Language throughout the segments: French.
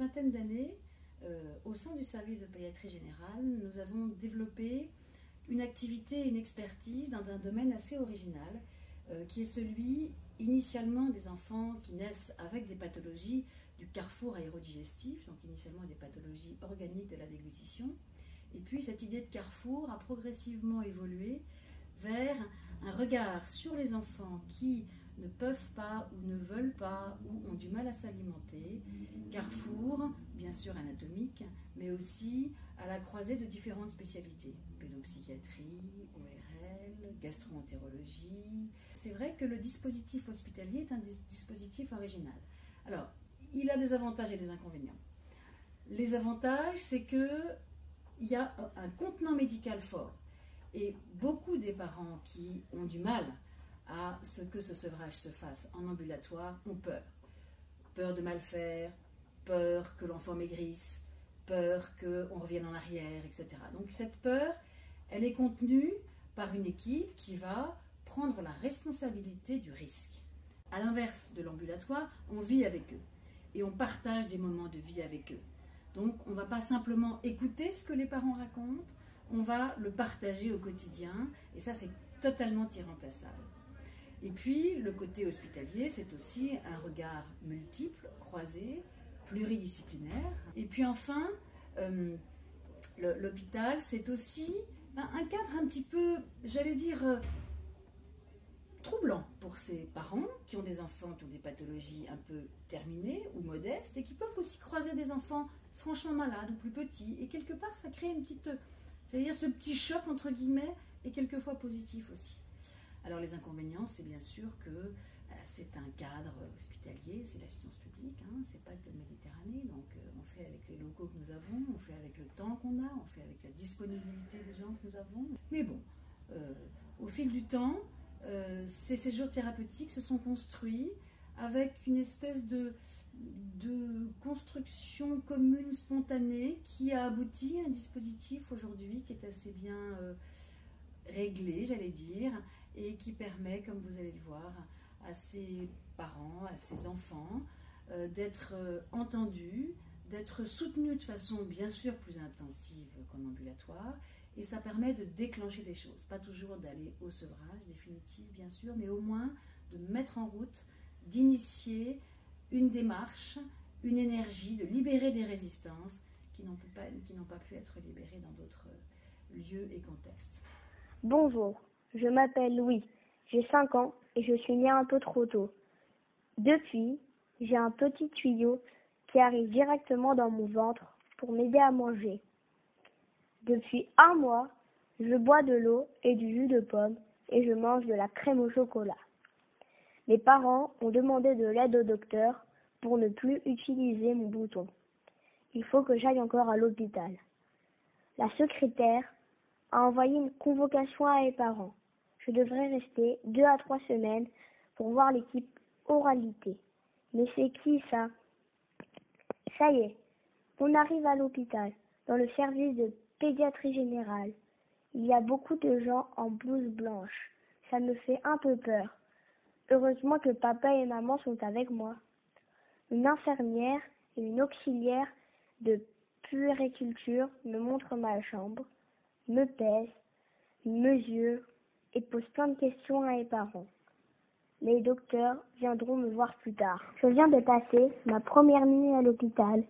vingtaine d'années, au sein du service de pédiatrie générale, nous avons développé une activité et une expertise dans un domaine assez original, qui est celui initialement des enfants qui naissent avec des pathologies du carrefour aérodigestif, donc initialement des pathologies organiques de la déglutition. Et puis cette idée de carrefour a progressivement évolué vers un regard sur les enfants qui ne peuvent pas ou ne veulent pas ou ont du mal à s'alimenter. Carrefour, bien sûr anatomique, mais aussi à la croisée de différentes spécialités. Pédopsychiatrie, ORL, gastro-entérologie. C'est vrai que le dispositif hospitalier est un dispositif original. Alors, il a des avantages et des inconvénients. Les avantages, c'est qu'il y a un contenant médical fort. Et beaucoup des parents qui ont du mal à ce que ce sevrage se fasse en ambulatoire ont peur. Peur de mal faire, peur que l'enfant maigrisse, peur qu'on revienne en arrière, etc. Donc cette peur, elle est contenue par une équipe qui va prendre la responsabilité du risque. À l'inverse de l'ambulatoire, on vit avec eux et on partage des moments de vie avec eux. Donc on ne va pas simplement écouter ce que les parents racontent, on va le partager au quotidien et ça c'est totalement irremplaçable. Et puis le côté hospitalier, c'est aussi un regard multiple, croisé, pluridisciplinaire. Et puis enfin, l'hôpital, c'est aussi un cadre un petit peu, j'allais dire, troublant pour ces parents qui ont des enfants qui ont des pathologies un peu terminées ou modestes et qui peuvent aussi croiser des enfants franchement malades ou plus petits. Et quelque part, ça crée une petite, j'allais dire, ce petit choc entre guillemets et quelquefois positif aussi. Alors les inconvénients, c'est bien sûr que c'est un cadre hospitalier, c'est l'assistance publique, hein, c'est pas le Méditerranée, donc on fait avec les locaux que nous avons, on fait avec le temps qu'on a, on fait avec la disponibilité des gens que nous avons. Mais bon, au fil du temps, ces séjours thérapeutiques se sont construits avec une espèce de construction commune, spontanée, qui a abouti à un dispositif aujourd'hui qui est assez bien réglé, j'allais dire, et qui permet, comme vous allez le voir, à ces parents, à ces enfants, d'être entendus, d'être soutenus de façon bien sûr plus intensive qu'en ambulatoire, et ça permet de déclencher des choses, pas toujours d'aller au sevrage définitif bien sûr, mais au moins de mettre en route, d'initier une démarche, une énergie, de libérer des résistances qui n'ont pas pu être libérées dans d'autres lieux et contextes. Bonjour, je m'appelle Louis, j'ai 5 ans et je suis née un peu trop tôt. Depuis, j'ai un petit tuyau qui arrive directement dans mon ventre pour m'aider à manger. Depuis 1 mois, je bois de l'eau et du jus de pomme et je mange de la crème au chocolat. Mes parents ont demandé de l'aide au docteur pour ne plus utiliser mon bouton. Il faut que j'aille encore à l'hôpital. La secrétaire a envoyé une convocation à mes parents. Je devrais rester 2 à 3 semaines pour voir l'équipe oralité. Mais c'est qui ça? Ça y est, on arrive à l'hôpital, dans le service de pédiatrie générale. Il y a beaucoup de gens en blouse blanche. Ça me fait un peu peur. Heureusement que papa et maman sont avec moi. Une infirmière et une auxiliaire de puériculture me montrent ma chambre, me pèse, mesure et pose plein de questions à mes parents. Les docteurs viendront me voir plus tard. Je viens de passer ma première nuit à l'hôpital.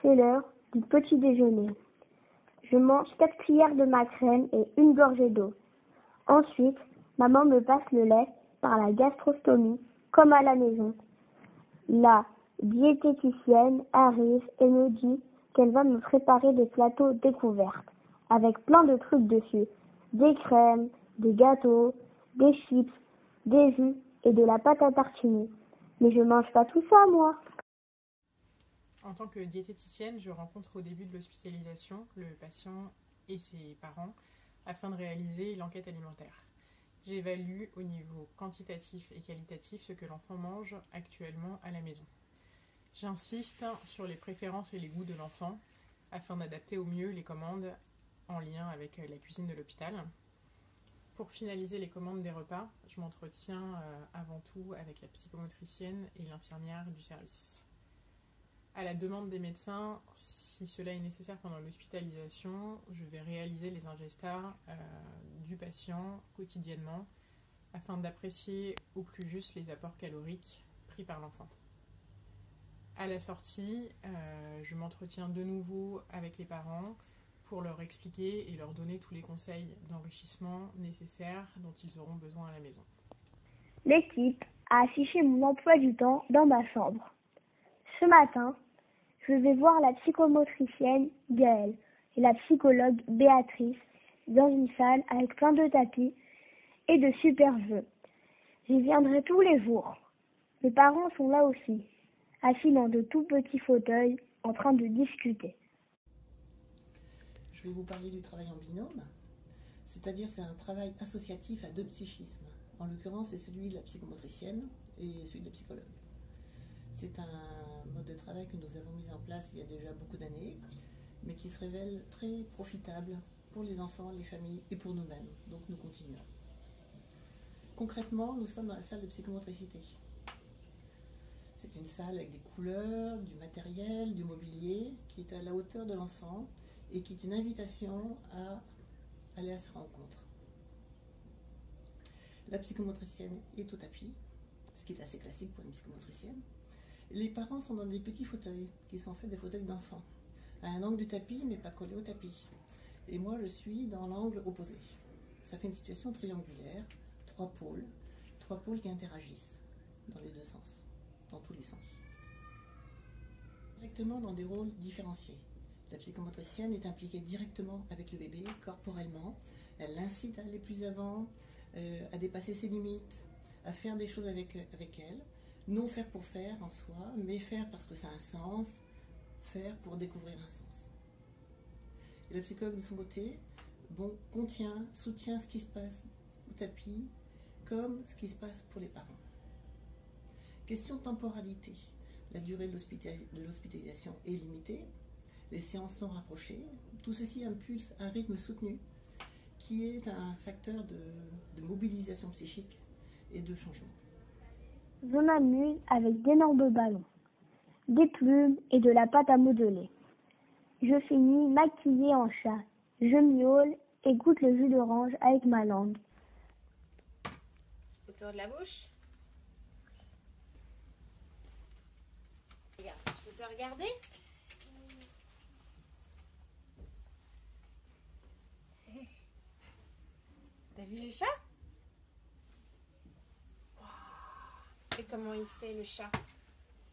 C'est l'heure du petit déjeuner. Je mange 4 cuillères de ma crème et une gorgée d'eau. Ensuite, maman me passe le lait par la gastrostomie, comme à la maison. La diététicienne arrive et me dit qu'elle va me préparer des plateaux découvertes, avec plein de trucs dessus. Des crèmes, des gâteaux, des chips, des jus et de la pâte à tartiner. Mais je mange pas tout ça, moi. En tant que diététicienne, je rencontre au début de l'hospitalisation le patient et ses parents afin de réaliser l'enquête alimentaire. J'évalue au niveau quantitatif et qualitatif ce que l'enfant mange actuellement à la maison. J'insiste sur les préférences et les goûts de l'enfant afin d'adapter au mieux les commandes en lien avec la cuisine de l'hôpital. Pour finaliser les commandes des repas, je m'entretiens avant tout avec la psychomotricienne et l'infirmière du service. À la demande des médecins, si cela est nécessaire pendant l'hospitalisation, je vais réaliser les ingestats du patient quotidiennement afin d'apprécier au plus juste les apports caloriques pris par l'enfant. À la sortie, je m'entretiens de nouveau avec les parents pour leur expliquer et leur donner tous les conseils d'enrichissement nécessaires dont ils auront besoin à la maison. L'équipe a affiché mon emploi du temps dans ma chambre. Ce matin, je vais voir la psychomotricienne Gaëlle et la psychologue Béatrice dans une salle avec plein de tapis et de super jeux. J'y viendrai tous les jours. Mes parents sont là aussi, assis dans de tout petits fauteuils en train de discuter. Je vais vous parler du travail en binôme, c'est-à-dire c'est un travail associatif à deux psychismes. En l'occurrence, c'est celui de la psychomotricienne et celui de la psychologue. C'est un mode de travail que nous avons mis en place il y a déjà beaucoup d'années, mais qui se révèle très profitable pour les enfants, les familles et pour nous-mêmes. Donc nous continuons. Concrètement, nous sommes dans la salle de psychomotricité. C'est une salle avec des couleurs, du matériel, du mobilier qui est à la hauteur de l'enfant et qui est une invitation à aller à sa rencontre. La psychomotricienne est au tapis, ce qui est assez classique pour une psychomotricienne. Les parents sont dans des petits fauteuils, qui sont en fait des fauteuils d'enfants, à un angle du tapis, mais pas collés au tapis. Et moi, je suis dans l'angle opposé. Ça fait une situation triangulaire, trois pôles qui interagissent dans les deux sens, dans tous les sens. Directement dans des rôles différenciés. La psychomotricienne est impliquée directement avec le bébé, corporellement. Elle l'incite à aller plus avant, à dépasser ses limites, à faire des choses avec elle. Non faire pour faire en soi, mais faire parce que ça a un sens, faire pour découvrir un sens. Et la psychologue de son côté, soutient ce qui se passe au tapis, comme ce qui se passe pour les parents. Question de temporalité. La durée de l'hospitalisation est limitée, les séances sont rapprochées, tout ceci impulse un rythme soutenu qui est un facteur de mobilisation psychique et de changement. Je m'amuse avec d'énormes ballons, des plumes et de la pâte à modeler. Je finis maquillée en chat. Je miaule et goûte le jus d'orange avec ma langue. Autour de la bouche. Regarde, je peux te regarder? T'as vu le chat? Et comment il fait le chat?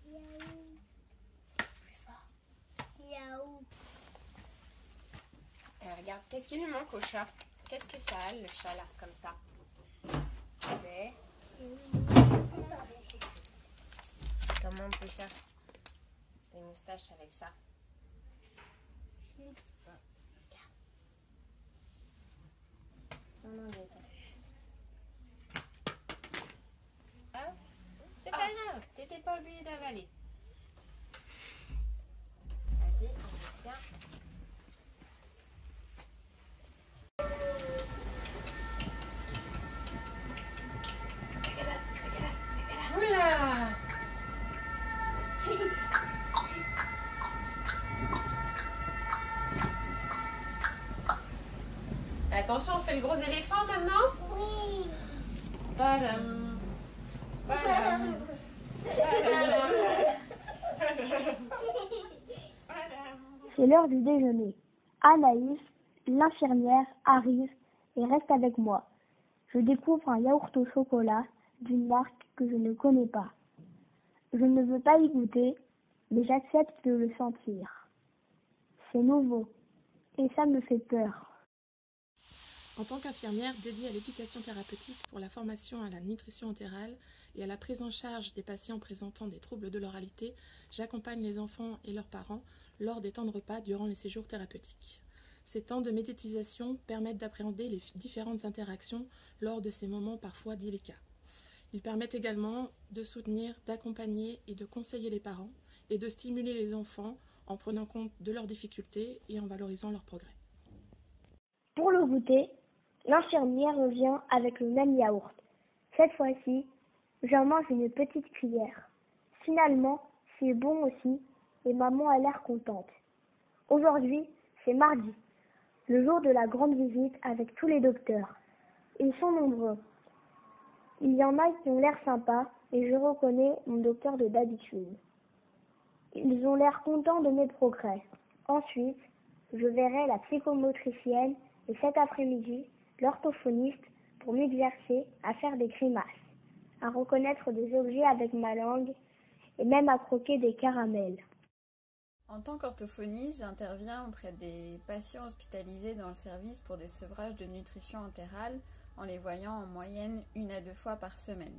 Yaou. Plus fort. Yaou. Regarde, qu'est-ce qui lui manque au chat? Qu'est-ce que ça a, le chat là, comme ça? Ouais. Comment on peut faire des moustaches avec ça? Je ne sais pas. Regarde. Non, Gaëtan. Ah, c'est pas grave, t'étais pas obligé d'avaler. Vas-y, on tient. Oula! Attention, on fait le gros éléphant maintenant? Oui. Badam. Badam. C'est l'heure du déjeuner. Anaïs, l'infirmière, arrive et reste avec moi. Je découvre un yaourt au chocolat d'une marque que je ne connais pas. Je ne veux pas y goûter, mais j'accepte de le sentir. C'est nouveau et ça me fait peur. En tant qu'infirmière dédiée à l'éducation thérapeutique pour la formation à la nutrition entérale et à la prise en charge des patients présentant des troubles de l'oralité, j'accompagne les enfants et leurs parents lors des temps de repas durant les séjours thérapeutiques. Ces temps de médiatisation permettent d'appréhender les différentes interactions lors de ces moments parfois délicats. Ils permettent également de soutenir, d'accompagner et de conseiller les parents et de stimuler les enfants en prenant compte de leurs difficultés et en valorisant leurs progrès. Pour le goûter, l'infirmière revient avec le même yaourt. Cette fois-ci, j'en mange une petite cuillère. Finalement, c'est bon aussi, et maman a l'air contente. Aujourd'hui, c'est mardi, le jour de la grande visite avec tous les docteurs. Ils sont nombreux. Il y en a qui ont l'air sympas et je reconnais mon docteur de d'habitude. Ils ont l'air contents de mes progrès. Ensuite, je verrai la psychomotricienne et cet après-midi, l'orthophoniste pour m'exercer à faire des grimaces, à reconnaître des objets avec ma langue et même à croquer des caramels. En tant qu'orthophoniste, j'interviens auprès des patients hospitalisés dans le service pour des sevrages de nutrition entérale en les voyant en moyenne 1 à 2 fois par semaine.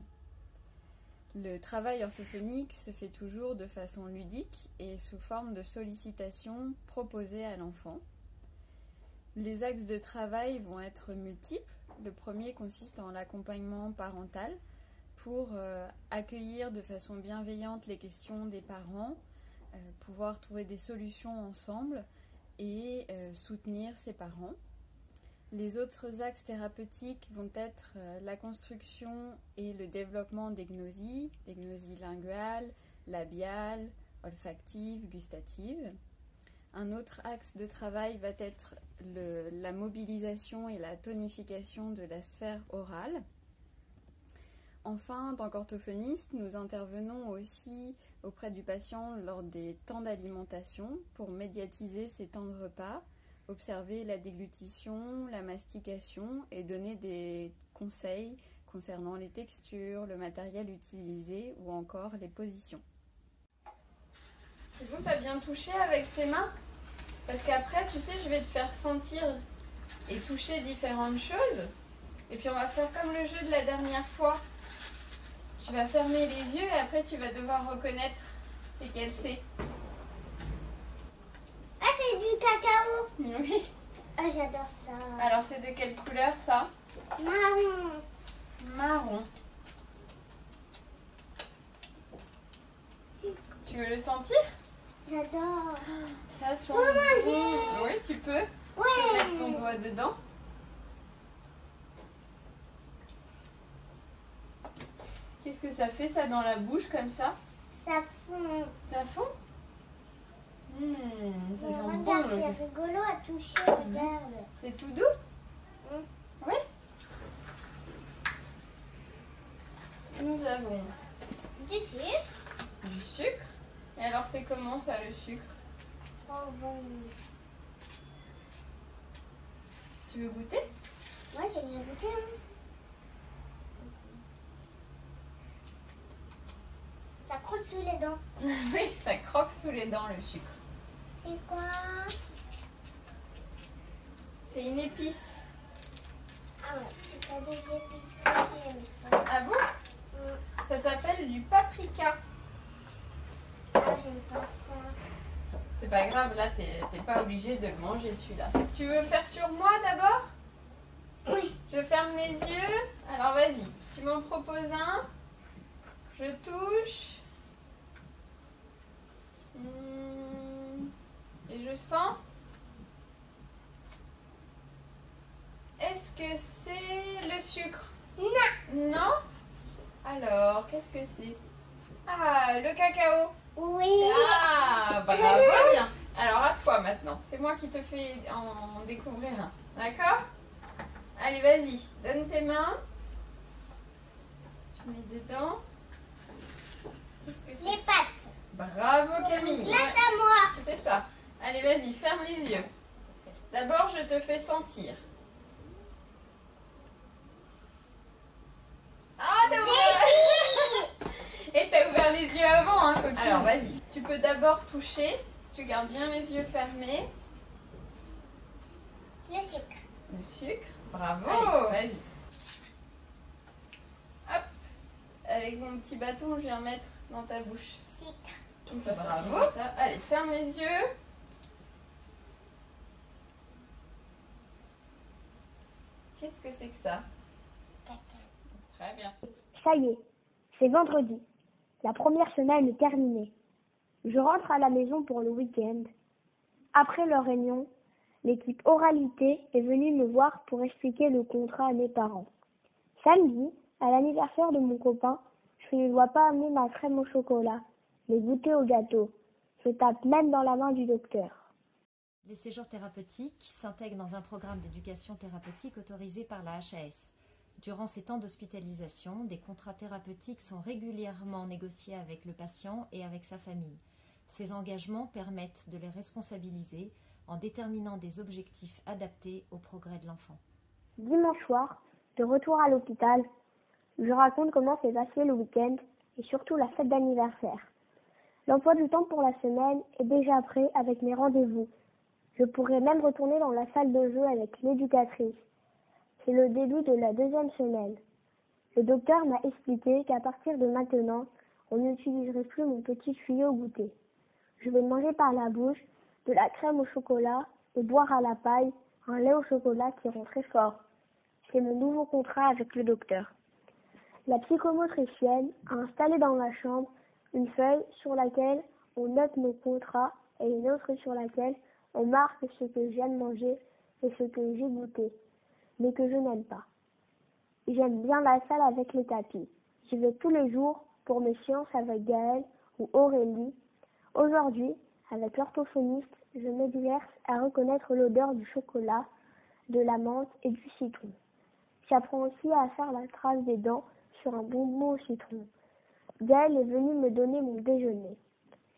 Le travail orthophonique se fait toujours de façon ludique et sous forme de sollicitation proposée à l'enfant. Les axes de travail vont être multiples. Le premier consiste en l'accompagnement parental pour accueillir de façon bienveillante les questions des parents, pouvoir trouver des solutions ensemble et soutenir ses parents. Les autres axes thérapeutiques vont être la construction et le développement des gnosies linguales, labiales, olfactives, gustatives. Un autre axe de travail va être la mobilisation et la tonification de la sphère orale. Enfin, en tant qu'orthophoniste, nous intervenons aussi auprès du patient lors des temps d'alimentation pour médiatiser ces temps de repas, observer la déglutition, la mastication et donner des conseils concernant les textures, le matériel utilisé ou encore les positions. C'est bon, t'as bien touché avec tes mains? Parce qu'après, tu sais, je vais te faire sentir et toucher différentes choses. Et puis on va faire comme le jeu de la dernière fois. Tu vas fermer les yeux et après tu vas devoir reconnaître lesquels c'est. Ah, c'est du cacao. Oui. Ah, j'adore ça. Alors c'est de quelle couleur ça? Marron. Marron. Tu veux le sentir? J'adore. Ça sent Peux manger? bon. Oui, tu peux. Tu peux mettre ton doigt dedans. Qu'est-ce que ça fait ça dans la bouche comme ça? Ça fond. Ça fond? Ça Et sent bon. regarde, c'est rigolo à toucher, regarde. C'est tout doux? Oui. Nous avons Du sucre. du sucre. Et alors c'est comment ça le sucre? C'est trop bon. Tu veux goûter? Moi, j'ai déjà goûté. Ça croûte sous les dents. Oui, ça croque sous les dents le sucre. C'est quoi? C'est une épice. Ah ouais, c'est pas des épices que j'aime ça. Ah bon? Ça s'appelle du paprika. Ah, j'aime pas ça. C'est pas grave, là t'es pas obligé de le manger celui-là. Tu veux faire sur moi d'abord? Oui. Je ferme les yeux. Alors vas-y, tu m'en proposes un. Je touche. Et je sens. Est-ce que c'est le sucre? Non. Non? Alors, qu'est-ce que c'est? Ah, le cacao. Oui. Ah, bravo, bien. Alors à toi maintenant. C'est moi qui te fais en découvrir un. D'accord? Allez, vas-y. Donne tes mains. Tu mets dedans. Qu'est-ce que c'est? Les pâtes. Bravo Camille. Laisse à moi. C'est ça. Allez, vas-y, ferme les yeux. D'abord, je te fais sentir. Ah, t'as ouvert... Et t'as ouvert les yeux avant, hein, coquine. Alors, vas-y. Tu peux d'abord toucher. Tu gardes bien les yeux fermés. Le sucre. Le sucre. Bravo. Vas-y. Hop. Avec mon petit bâton, je viens mettre dans ta bouche. Sucre. Bravo. Ça. Allez, ferme les yeux. Qu'est-ce que c'est que ça? Très bien. Ça y est, c'est vendredi. La première semaine est terminée. Je rentre à la maison pour le week-end. Après leur réunion, l'équipe oralité est venue me voir pour expliquer le contrat à mes parents. Samedi, à l'anniversaire de mon copain, je ne dois pas amener ma crème au chocolat, mais goûter au gâteau. se tape même dans la main du docteur. Les séjours thérapeutiques s'intègrent dans un programme d'éducation thérapeutique autorisé par la HAS. Durant ces temps d'hospitalisation, des contrats thérapeutiques sont régulièrement négociés avec le patient et avec sa famille. Ces engagements permettent de les responsabiliser en déterminant des objectifs adaptés au progrès de l'enfant. Dimanche soir, de retour à l'hôpital, je raconte comment s'est passé le week-end et surtout la fête d'anniversaire. L'emploi du temps pour la semaine est déjà prêt avec mes rendez-vous. Je pourrais même retourner dans la salle de jeu avec l'éducatrice. C'est le début de la 2e semaine. Le docteur m'a expliqué qu'à partir de maintenant, on n'utiliserait plus mon petit tuyau goûter. Je vais manger par la bouche de la crème au chocolat et boire à la paille un lait au chocolat qui rend très fort. C'est mon nouveau contrat avec le docteur. La psychomotricienne a installé dans ma chambre une feuille sur laquelle on note nos contrats et une autre sur laquelle on marque ce que j'aime manger et ce que j'ai goûté, mais que je n'aime pas. J'aime bien la salle avec les tapis. J'y vais tous les jours pour mes séances avec Gaëlle ou Aurélie. Aujourd'hui, avec l'orthophoniste, je m'exerce à reconnaître l'odeur du chocolat, de la menthe et du citron. J'apprends aussi à faire la trace des dents sur un bonbon au citron. Gaëlle est venue me donner mon déjeuner.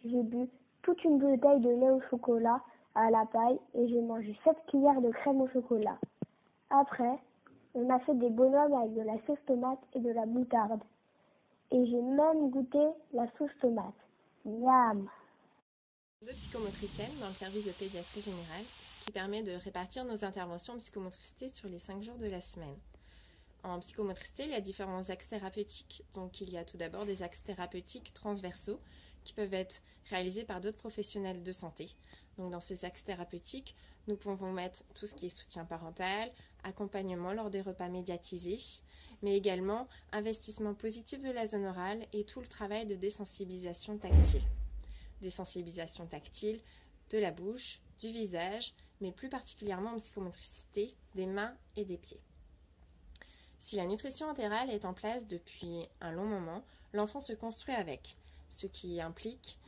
J'ai bu toute une bouteille de lait au chocolat à la paille et j'ai mangé 7 cuillères de crème au chocolat. Après, on a fait des bonhommes avec de la sauce tomate et de la moutarde. Et j'ai même goûté la sauce tomate. Miam! Deux psychomotriciennes dans le service de pédiatrie générale, ce qui permet de répartir nos interventions en psychomotricité sur les 5 jours de la semaine. En psychomotricité, il y a différents axes thérapeutiques. Donc il y a tout d'abord des axes thérapeutiques transversaux qui peuvent être réalisés par d'autres professionnels de santé. Donc dans ces axes thérapeutiques, nous pouvons mettre tout ce qui est soutien parental, accompagnement lors des repas médiatisés, mais également investissement positif de la zone orale et tout le travail de désensibilisation tactile. Désensibilisation tactile de la bouche, du visage, mais plus particulièrement en psychomotricité des mains et des pieds. Si la nutrition entérale est en place depuis un long moment, l'enfant se construit avec, ce qui implique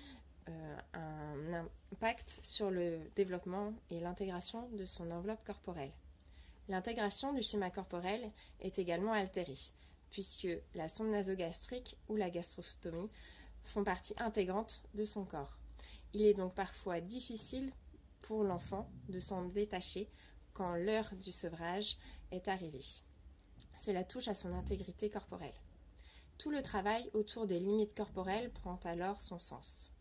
un impact sur le développement et l'intégration de son enveloppe corporelle. L'intégration du schéma corporel est également altérée, puisque la sonde nasogastrique ou la gastrostomie font partie intégrante de son corps. Il est donc parfois difficile pour l'enfant de s'en détacher quand l'heure du sevrage est arrivée. Cela touche à son intégrité corporelle. Tout le travail autour des limites corporelles prend alors son sens.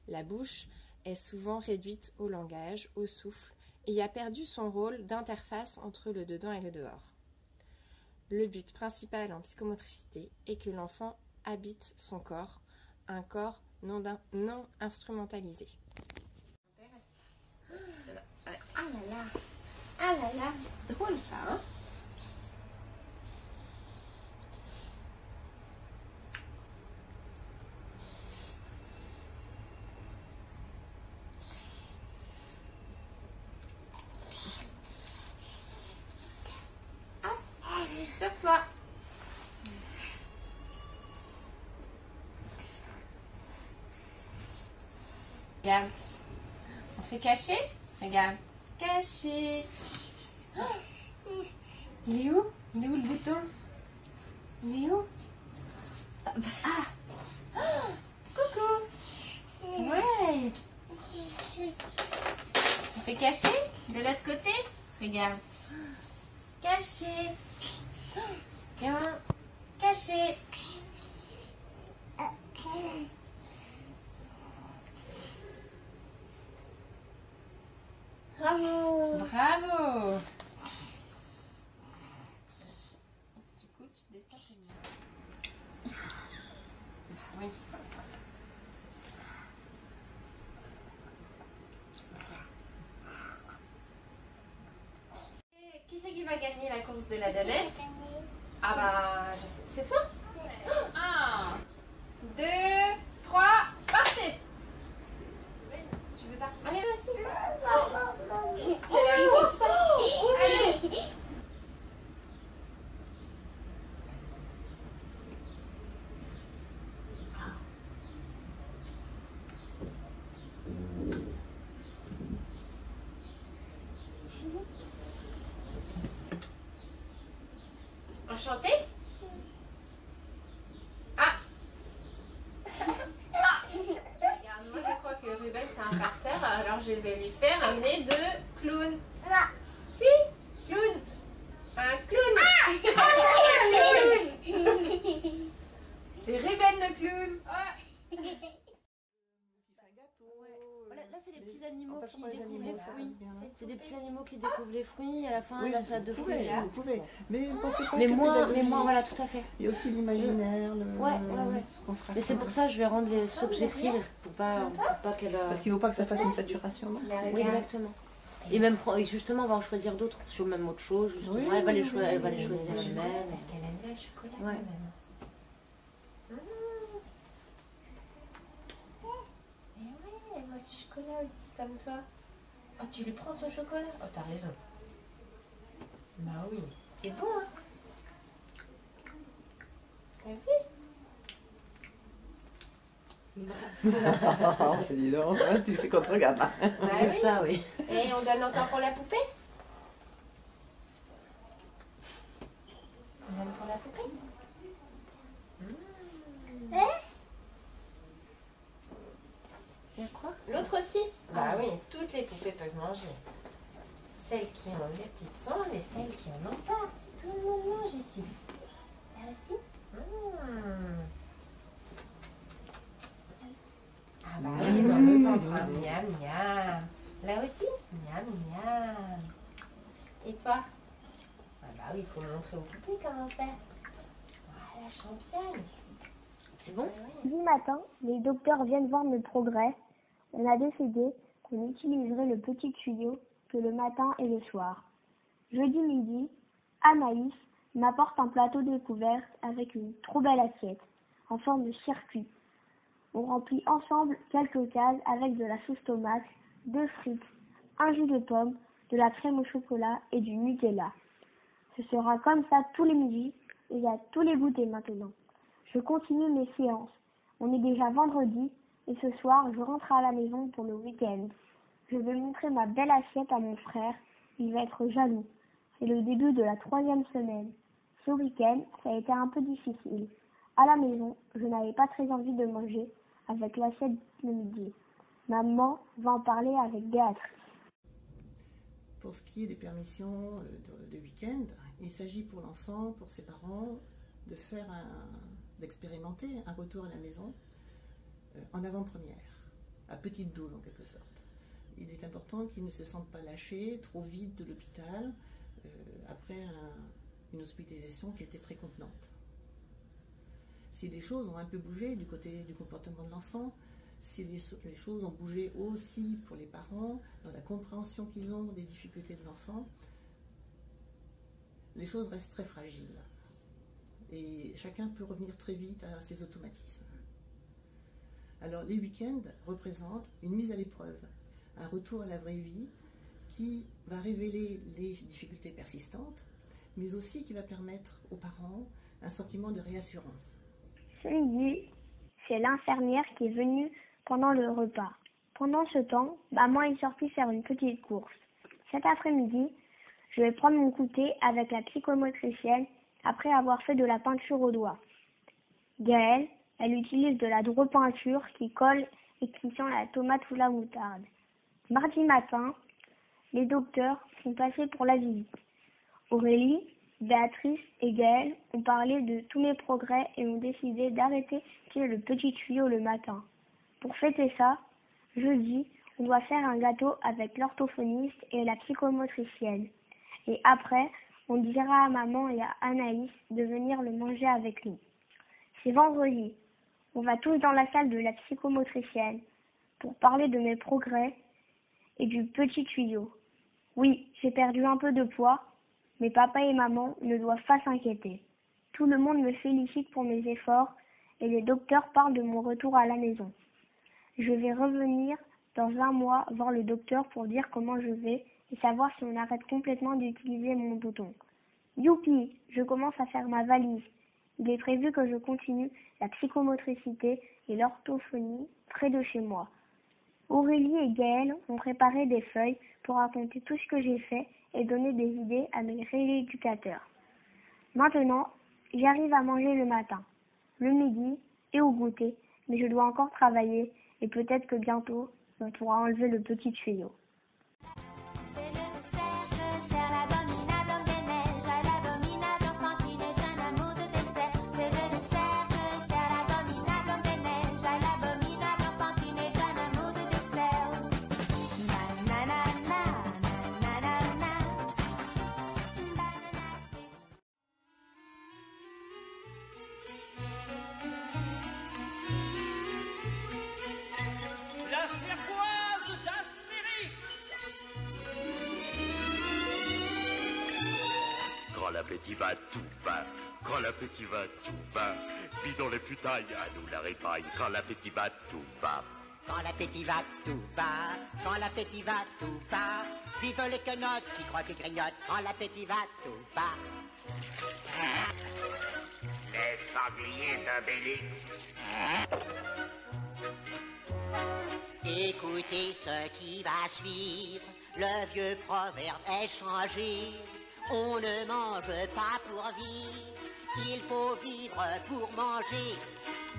La bouche est souvent réduite au langage, au souffle, et a perdu son rôle d'interface entre le dedans et le dehors. Le but principal en psychomotricité est que l'enfant habite son corps, un corps non instrumentalisé. Ah là là, c'est drôle ça, hein? Sur toi. Regarde. On fait cacher? Regarde. Caché. Oh. Il est où? Il est où le bouton? Il est où? Ah. Oh. Coucou. Ouais. On fait cacher? De l'autre côté? Regarde. Caché. Tiens. Caché. Bravo. Bravo. Du coup, tu descends tes mains. Oui. Qui c'est qui va gagner la course de la danette? Ah bah, je sais. C'est toi? 1, 2, 3, partez! Tu veux partir? Allez, vas-y! C'est la course! Allez! Enchanté? Ah! Regarde, moi je crois que Ruben c'est un farceur, alors je vais lui faire un nez de clown. Si? Clown! Un clown! Clown! C'est Ruben le clown! Là, c'est les petits animaux qui découvrent les fruits. C'est des petits animaux qui découvrent les fruits. À la fin, la salade de fruits. Vous pouvez. Mais pensez pas Mais que moi, voilà, tout à fait. il y a aussi l'imaginaire, Ouais. ce qu'on fera. Et c'est pour ça que je vais rendre ceux que j'ai pris pour pas qu'elle. Parce qu'il ne faut pas que ça fasse une saturation, non? Oui, exactement. Et même justement, on va en choisir d'autres sur même autre chose. Justement, elle va les choisir elle-même. Parce qu'elle aime bien le chocolat quand même. Elle mange du chocolat aussi comme toi. Oh, tu lui prends son chocolat? Oh, t'as raison. Bah oui, c'est bon, hein. T'as vu? On s'est dit non, tu sais qu'on te regarde là. C'est ça, oui. Et on donne encore pour la poupée? On donne pour la poupée? Il y a quoi? L'autre aussi? Bah oui, toutes les poupées peuvent manger. Celles qui ont des petites sangs et celles qui en ont pas. Tout le monde mange ici. Là aussi? Ah bah oui, dans le ventre. Miam, miam. Là aussi? Miam, miam. Et toi? Ah bah oui, il faut montrer aux poupées comment faire. Voilà, championne. C'est bon? Jeudi matin, les docteurs viennent voir mes progrès. On a décidé qu'on utiliserait le petit tuyau que le matin et le soir. Jeudi midi, Anaïs m'apporte un plateau découvert avec une trop belle assiette en forme de circuit. On remplit ensemble quelques cases avec de la sauce tomate, 2 frites, un jus de pomme, de la crème au chocolat et du Nutella. Ce sera comme ça tous les midis et il y a tous les goûters maintenant. Je continue mes séances. On est déjà vendredi et ce soir, je rentre à la maison pour le week-end. Je vais montrer ma belle assiette à mon frère. Il va être jaloux. C'est le début de la 3e semaine. Ce week-end, ça a été un peu difficile. À la maison, je n'avais pas très envie de manger avec l'assiette de midi. Maman va en parler avec Béatrice. Pour ce qui est des permissions de week-end, il s'agit pour l'enfant, pour ses parents, d'expérimenter un retour à la maison en avant-première, à petite dose en quelque sorte. Il est important qu'ils ne se sentent pas lâchés, trop vite de l'hôpital, après une hospitalisation qui était très contenante. Si les choses ont un peu bougé du côté du comportement de l'enfant, si les choses ont bougé aussi pour les parents, dans la compréhension qu'ils ont des difficultés de l'enfant, les choses restent très fragiles. Et chacun peut revenir très vite à ses automatismes. Alors les week-ends représentent une mise à l'épreuve, un retour à la vraie vie qui va révéler les difficultés persistantes, mais aussi qui va permettre aux parents un sentiment de réassurance. Ce midi, c'est l'infirmière qui est venue pendant le repas. Pendant ce temps, maman est sortie faire une petite course. Cet après-midi, je vais prendre mon goûter avec la psychomotricienne après avoir fait de la peinture au doigt. Gaëlle, elle utilise de la repeinture qui colle et qui sent la tomate ou la moutarde. Mardi matin, les docteurs sont passés pour la visite. Aurélie, Béatrice et Gaëlle ont parlé de tous mes progrès et ont décidé d'arrêter le petit tuyau le matin. Pour fêter ça, jeudi, on doit faire un gâteau avec l'orthophoniste et la psychomotricienne. Et après, on dira à maman et à Anaïs de venir le manger avec nous. C'est vendredi. On va tous dans la salle de la psychomotricienne pour parler de mes progrès et du petit tuyau. Oui, j'ai perdu un peu de poids, mais papa et maman ne doivent pas s'inquiéter. Tout le monde me félicite pour mes efforts et les docteurs parlent de mon retour à la maison. Je vais revenir dans 1 mois voir le docteur pour dire comment je vais et savoir si on arrête complètement d'utiliser mon bouton. Youpi, je commence à faire ma valise. Il est prévu que je continue la psychomotricité et l'orthophonie près de chez moi. Aurélie et Gaëlle ont préparé des feuilles pour raconter tout ce que j'ai fait et donner des idées à mes rééducateurs. Maintenant, j'arrive à manger le matin, le midi et au goûter, mais je dois encore travailler et peut-être que bientôt, on pourra enlever le petit tuyau. La cervoise d'Astérix. Quand l'appétit va, tout va. Quand l'appétit va, tout va. Vie dans les futailles, à nous la répaille. Quand l'appétit va, tout va. Quand l'appétit va, tout va. Quand l'appétit va, tout va. Vive les quenottes qui croquent et grignotent. Quand l'appétit va, tout va. Les sangliers d'Obélix. Écoutez ce qui va suivre. Le vieux proverbe est changé. On ne mange pas pour vivre. Il faut vivre pour manger.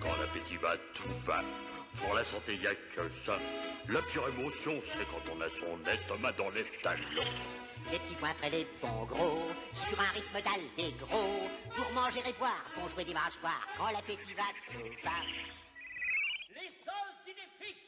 Quand l'appétit va, tout va. Pour la santé, y a que ça. La pire émotion, c'est quand on a son estomac dans les talons. Les petits points frais, les bons gros, sur un rythme d'Allegro. Pour manger et boire, pour jouer des mâchoires. Quand l'appétit va, tout va. Les os d'Idéfix.